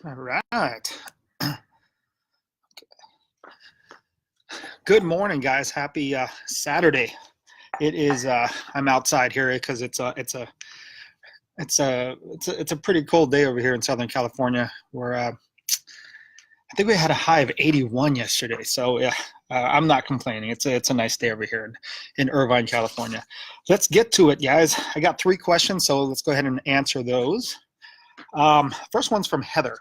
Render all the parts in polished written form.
All right. Good morning, guys. Happy Saturday. It is. I'm outside here because it's a pretty cold day over here in Southern California. Where I think we had a high of 81 yesterday. So yeah, I'm not complaining. It's a nice day over here in Irvine, California. Let's get to it, guys. I got 3 questions, so let's go ahead and answer those. First one's from Heather.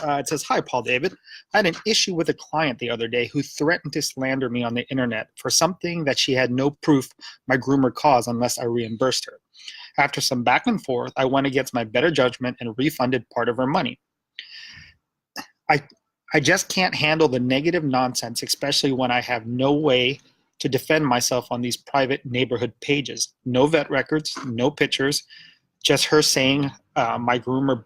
It says, "Hi, Paul David. I had an issue with a client the other day who threatened to slander me on the internet for something that she had no proof my groomer caused unless I reimbursed her. After some back and forth, I went against my better judgment and refunded part of her money. I just can't handle the negative nonsense, especially when I have no way to defend myself on these private neighborhood pages. No vet records, no pictures, just her saying my groomer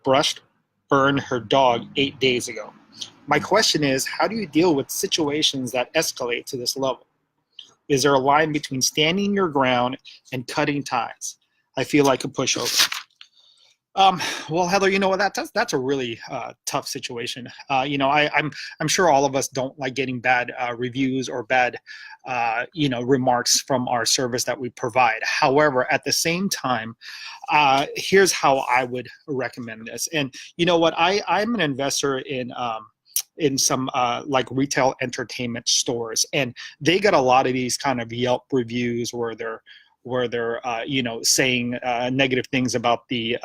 burned her dog 8 days ago. My question is, how do you deal with situations that escalate to this level? Is there a line between standing your ground and cutting ties? I feel like a pushover." Well, Heather, you know what? That's a really tough situation. I'm sure all of us don't like getting bad reviews or bad remarks from our service that we provide. However, at the same time, here's how I would recommend this. And you know what? I'm an investor in some like retail entertainment stores, and they got a lot of these kind of Yelp reviews where they're saying negative things about the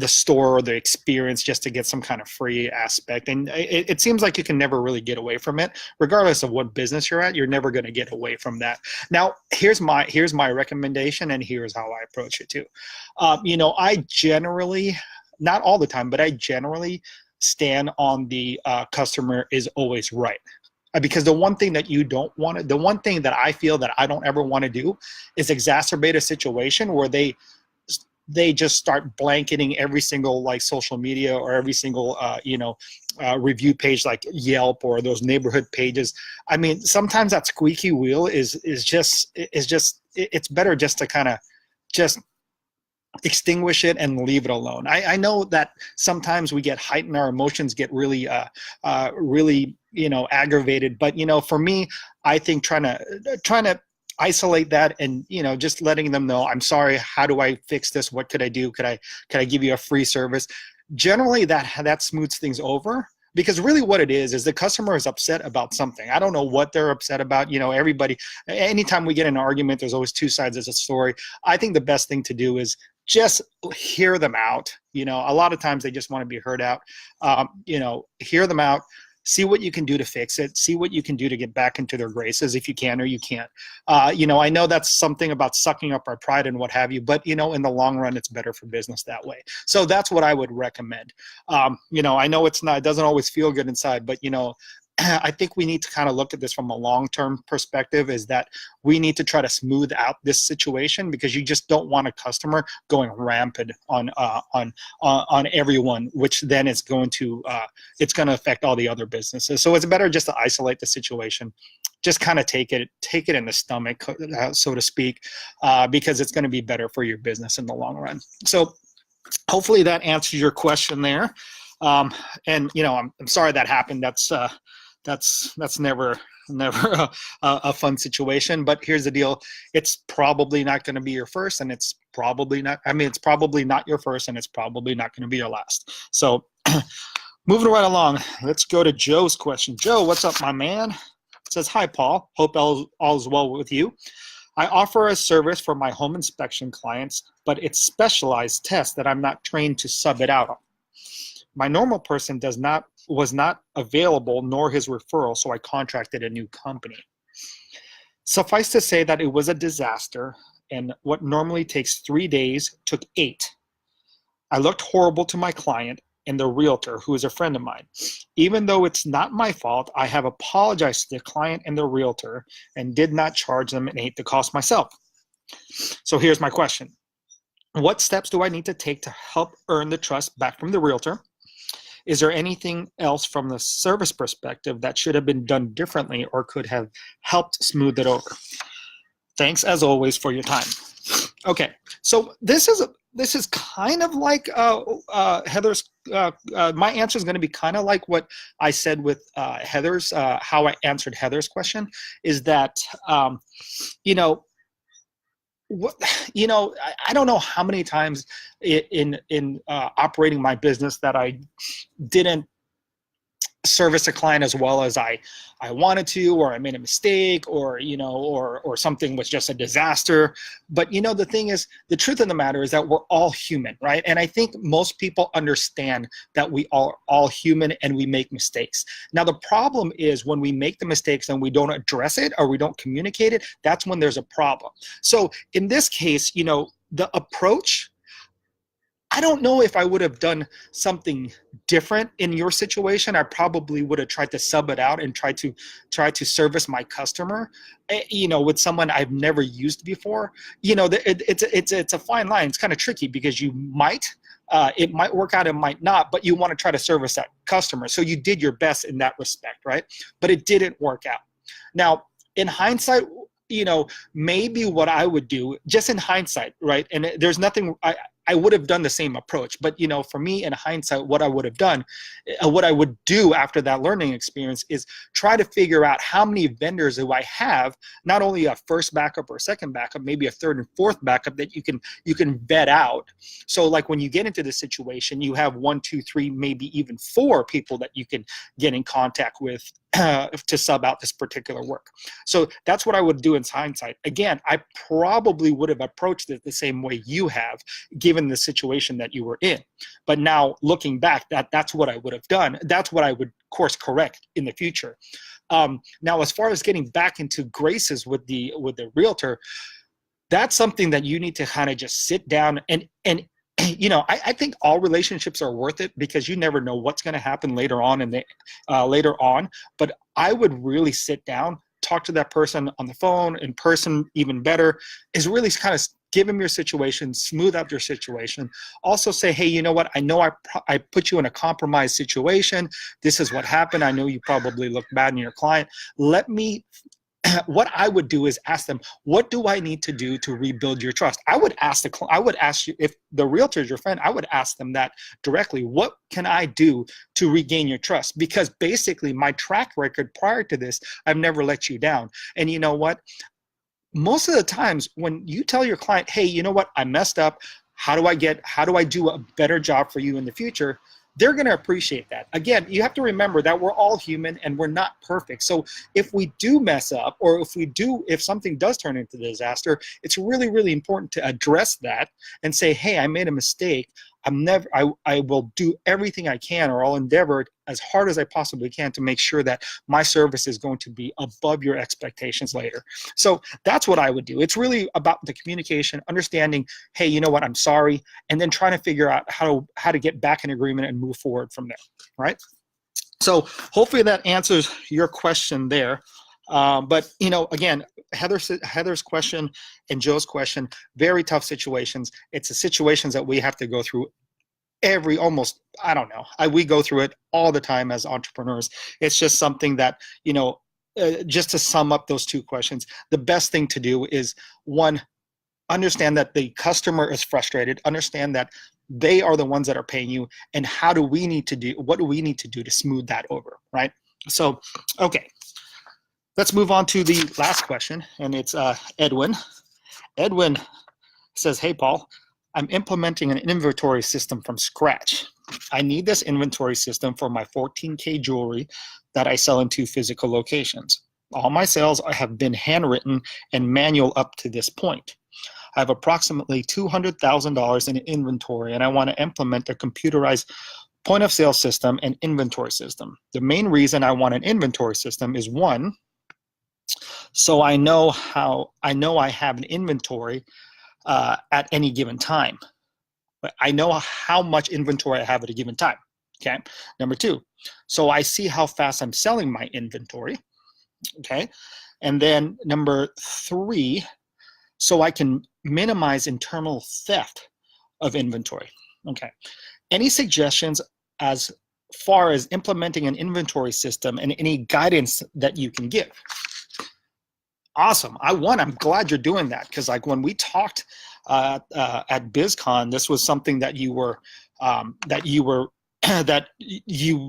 store or the experience just to get some kind of free aspect. And it seems like you can never really get away from it. Regardless of what business you're at, you're never going to get away from that. Now, here's my recommendation, and here's how I approach it too. I generally, not all the time, but I generally stand on the customer is always right. Because the one thing that you don't want to, the one thing that I feel that I don't ever want to do is exacerbate a situation where they just start blanketing every single like social media or every single review page like Yelp or those neighborhood pages. I mean, sometimes that squeaky wheel is it's better just to kind of just extinguish it and leave it alone. I know that sometimes we get heightened, our emotions get really aggravated, but for me, I think trying to isolate that and just letting them know, I'm sorry, how do I fix this, what could I do, could I give you a free service, generally that smooths things over. Because really what it is the customer is upset about something. I don't know what they're upset about. Everybody, anytime we get in an argument, there's always 2 sides of the story. I think the best thing to do is just hear them out. A lot of times they just want to be heard out. Hear them out. See what you can do to fix it. See what you can do to get back into their graces if you can or you can't. I know that's something about sucking up our pride and what have you, but in the long run, it's better for business that way. So that's what I would recommend. I know it doesn't always feel good inside, but I think we need to kind of look at this from a long-term perspective, is that we need to try to smooth out this situation, because you just don't want a customer going rampant on everyone, which then it's going to affect all the other businesses. So it's better just to isolate the situation, just kind of take it in the stomach, so to speak, because it's going to be better for your business in the long run. So hopefully that answers your question there. And I'm sorry that happened. That's never a fun situation, but here's the deal. It's probably not going to be your first, and it's probably not your first, and it's probably not going to be your last. So moving right along, let's go to Joe's question. Joe, what's up, my man? It says, "Hi, Paul. Hope all is well with you. I offer a service for my home inspection clients, but it's specialized tests that I'm not trained to sub it out on. My normal person was not available, nor his referral, so I contracted a new company. Suffice to say that it was a disaster, and what normally takes 3 days took 8. I looked horrible to my client and the realtor, who is a friend of mine. Even though it's not my fault, I have apologized to the client and the realtor and did not charge them and ate the cost myself. So here's my question. What steps do I need to take to help earn the trust back from the realtor? Is there anything else from the service perspective that should have been done differently or could have helped smooth it over? Thanks as always for your time." Okay, so this is this is kind of like Heather's. My answer is going to be kind of like what I said with Heather's. How I answered Heather's question is that, you know, I don't know how many times in operating my business that I didn't service a client as well as I wanted to, or I made a mistake, or or something was just a disaster. But the thing is, the truth of the matter is that we're all human, right? And I think most people understand that we are all human and we make mistakes. Now the problem is when we make the mistakes and we don't address it or we don't communicate it, that's when there's a problem. So in this case, the approach, I don't know if I would have done something different in your situation. I probably would have tried to sub it out and try to service my customer, with someone I've never used before. It's a fine line. It's kind of tricky because you might, it might work out, it might not, but you want to try to service that customer. So you did your best in that respect, right? But it didn't work out. Now, in hindsight, maybe what I would do, just in hindsight, right? And there's nothing, I would have done the same approach, but for me in hindsight, what I would have done, what I would do after that learning experience is try to figure out how many vendors do I have, not only a first backup or a second backup, maybe a third and fourth backup that you can vet out. So like when you get into this situation, you have 1, 2, 3, maybe even 4 people that you can get in contact with to sub out this particular work. So that's what I would do in hindsight. Again, I probably would have approached it the same way you have, given the situation that you were in. But now looking back, that's what I would have done. That's what I would course correct in the future. Now, as far as getting back into graces with the realtor, that's something that you need to kind of just sit down and I think all relationships are worth it because you never know what's going to happen later on But I would really sit down, talk to that person on the phone, in person, even better, is really kind of give them your situation, smooth out your situation. Also say, hey, you know what? I know I put you in a compromised situation. This is what happened. I know you probably look bad in your client. What I would do is ask them, what do I need to do to rebuild your trust? I would ask you, if the realtor is your friend, I would ask them that directly. What can I do to regain your trust? Because basically my track record prior to this, I've never let you down. And you know what? Most of the times when you tell your client, hey, you know what? I messed up. How do I do a better job for you in the future? They're going to appreciate that. Again, you have to remember that we're all human and we're not perfect. So if we do mess up, or if something does turn into a disaster, it's really, really important to address that and say, hey, I made a mistake. I will do everything I can, or I'll endeavor as hard as I possibly can to make sure that my service is going to be above your expectations later. So that's what I would do. It's really about the communication, understanding, hey, you know what, I'm sorry, and then trying to figure out how to get back in agreement and move forward from there, right? So hopefully that answers your question there. But again, Heather's question and Joe's question, very tough situations. It's the situations that we have to go through we go through it all the time as entrepreneurs. It's just something that, just to sum up those two questions, the best thing to do is, one, understand that the customer is frustrated, understand that they are the ones that are paying you, and what do we need to do to smooth that over, right? So, okay. Let's move on to the last question, and it's Edwin. Edwin says, hey, Paul, I'm implementing an inventory system from scratch. I need this inventory system for my 14K jewelry that I sell in 2 physical locations. All my sales have been handwritten and manual up to this point. I have approximately $200,000 in inventory, and I want to implement a computerized point of sale system and inventory system. The main reason I want an inventory system is, one, so I know I have an inventory at any given time. But I know how much inventory I have at a given time. Okay. Number 2, so I see how fast I'm selling my inventory. Okay. And then number 3, so I can minimize internal theft of inventory. Okay. Any suggestions as far as implementing an inventory system and any guidance that you can give? Awesome. I'm glad you're doing that, because like when we talked at BizCon, this was something that you were that you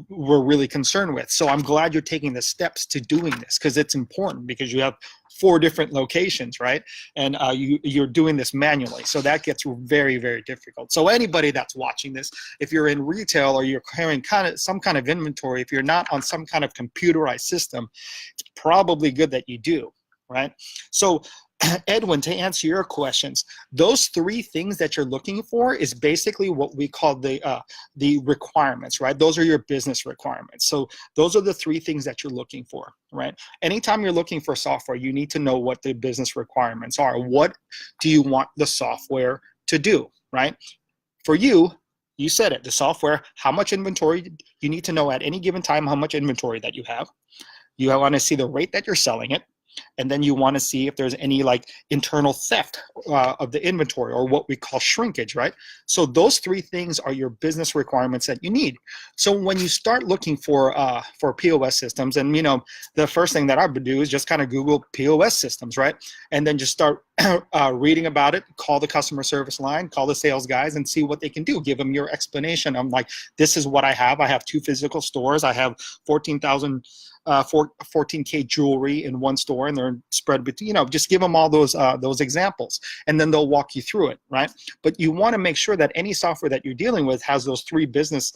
were really concerned with. So I'm glad you're taking the steps to doing this, because it's important, because you have 4 different locations, right? And you're doing this manually. So that gets very, very difficult. So anybody that's watching this, if you're in retail or you're carrying some kind of inventory, if you're not on some kind of computerized system, it's probably good that you do, right? So Edwin, to answer your questions, those 3 things that you're looking for is basically what we call the requirements, right? Those are your business requirements. So those are the 3 things that you're looking for, right? Anytime you're looking for software, you need to know what the business requirements are. What do you want the software to do, right? For you, you said it, the software, how much inventory you need to know at any given time, how much inventory that you have. You want to see the rate that you're selling it. And then you want to see if there's any like internal theft of the inventory, or what we call shrinkage, right? So those 3 things are your business requirements that you need. So when you start looking for POS systems, and the first thing that I would do is just kind of Google POS systems, right? And then just start reading about it, call the customer service line, call the sales guys, and see what they can do. Give them your explanation. I'm like, this is what I have. I have 2 physical stores. I have 14K jewelry in 1 store, and they're spread between, just give them all those examples, and then they'll walk you through it, right? But you want to make sure that any software that you're dealing with has those 3 business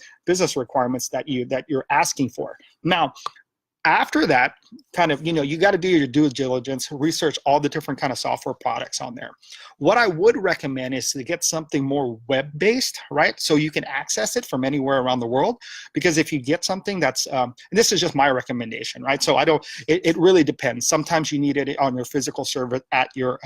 requirements that you're asking for. Now, after that, kind of, you got to do your due diligence, research all the different kind of software products on there. What I would recommend is to get something more web-based, right? So you can access it from anywhere around the world. Because if you get something that's, and this is just my recommendation, right? So it really depends. Sometimes you need it on your physical server at your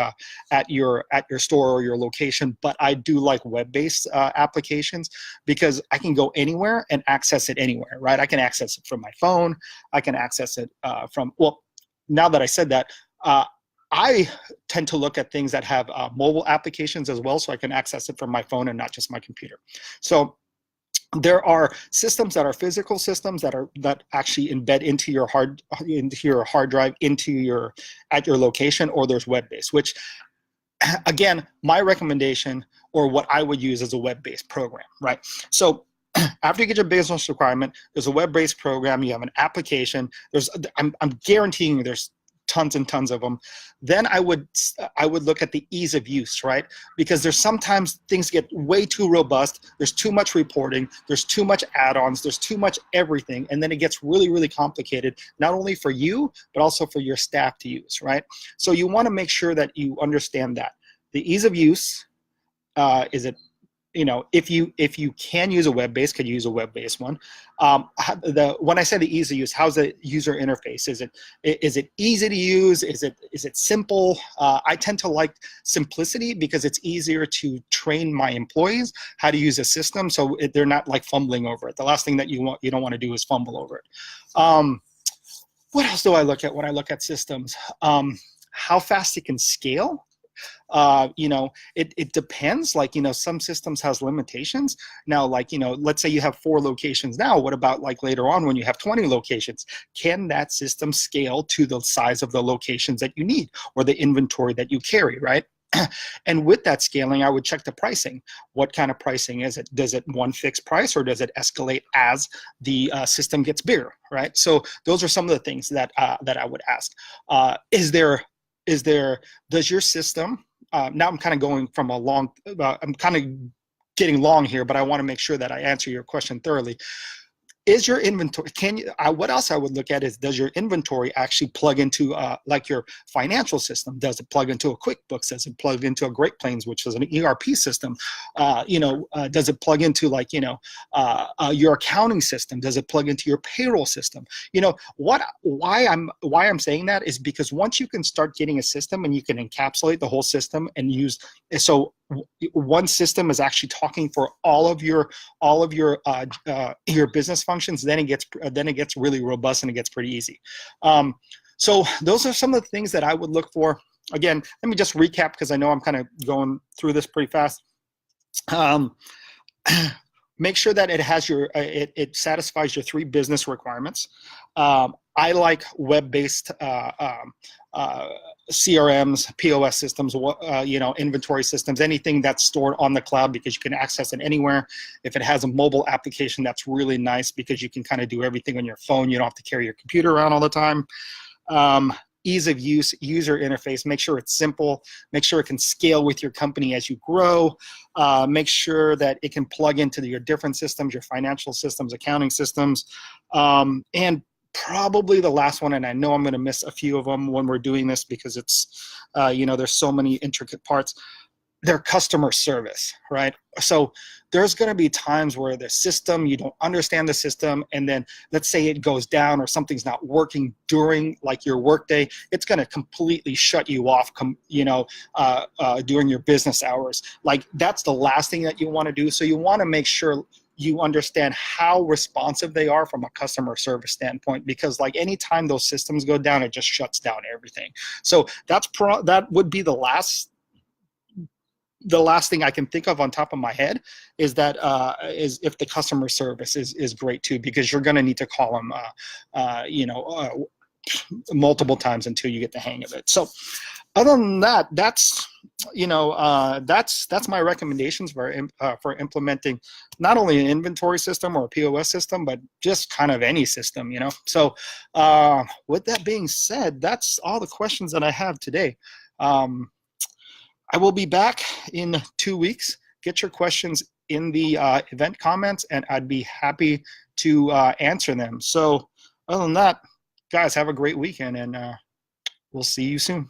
store or your location. But I do like web-based applications, because I can go anywhere and access it anywhere, right? I can access it from my phone. I can access it from, well, now that I said that, I tend to look at things that have mobile applications as well, so I can access it from my phone and not just my computer. So there are systems that are physical systems that actually embed into your hard drive at your location, or there's web-based, which, again, my recommendation, or what I would use, is a web-based program, right? So after you get your business requirement, there's a web-based program. You have an application. I'm guaranteeing you there's tons and tons of them. Then I would look at the ease of use, right? Because there's sometimes things get way too robust. There's too much reporting. There's too much add-ons. There's too much everything, and then it gets really, really complicated, not only for you but also for your staff to use, right? So you want to make sure that you understand that the ease of use is it. If you can use a web-based, could use a web-based one. When I say the ease of use, how's the user interface? Is it easy to use? Is it simple? I tend to like simplicity, because it's easier to train my employees how to use a system, so they're not like fumbling over it. The last thing that you don't want to do is fumble over it. What else do I look at when I look at systems? How fast it can scale. It depends. Like, some systems has limitations. Now, like, let's say you have 4 locations now. What about like later on when you have 20 locations? Can that system scale to the size of the locations that you need, or the inventory that you carry, right? And with that scaling, I would check the pricing. What kind of pricing is it? Does it one fixed price, or does it escalate as the system gets bigger, right? So those are some of the things that I would ask. Does your system, now I'm kind of going from I'm kind of getting long here, but I want to make sure that I answer your question thoroughly. Is your inventory, what else I would look at is, does your inventory actually plug into like your financial system? Does it plug into a QuickBooks? Does it plug into a Great Plains, which is an ERP system? Does it plug into like, your accounting system? Does it plug into your payroll system? Why I'm saying that is because once you can start getting a system and you can encapsulate the whole system and use, so one system is actually talking for all of your business functions, then it gets really robust and it gets pretty easy. So those are some of the things that I would look for. Again, let me just recap, because I know I'm kind of going through this pretty fast. Make sure that it has it satisfies your 3 business requirements. I like web-based CRMs, POS systems, inventory systems, anything that's stored on the cloud because you can access it anywhere. If it has a mobile application, that's really nice because you can kind of do everything on your phone. You don't have to carry your computer around all the time. Ease of use, user interface, make sure it's simple, make sure it can scale with your company as you grow, make sure that it can plug into your different systems, your financial systems, accounting systems, and probably the last one, and I know I'm going to miss a few of them when we're doing this because it's, there's so many intricate parts, their customer service, right? So there's going to be times where the system, you don't understand the system, and then let's say it goes down or something's not working during like your workday, it's going to completely shut you off, during your business hours. Like that's the last thing that you want to do. So you want to make sure you understand how responsive they are from a customer service standpoint, because like anytime those systems go down, it just shuts down everything. So that would be the last thing I can think of on top of my head is that is if the customer service is great too, because you're going to need to call them, multiple times until you get the hang of it. So other than that, that's my recommendations for implementing not only an inventory system or a POS system, but just kind of any system, So with that being said, that's all the questions that I have today. I will be back in 2 weeks. Get your questions in the event comments, and I'd be happy to answer them. So other than that, guys, have a great weekend, and we'll see you soon.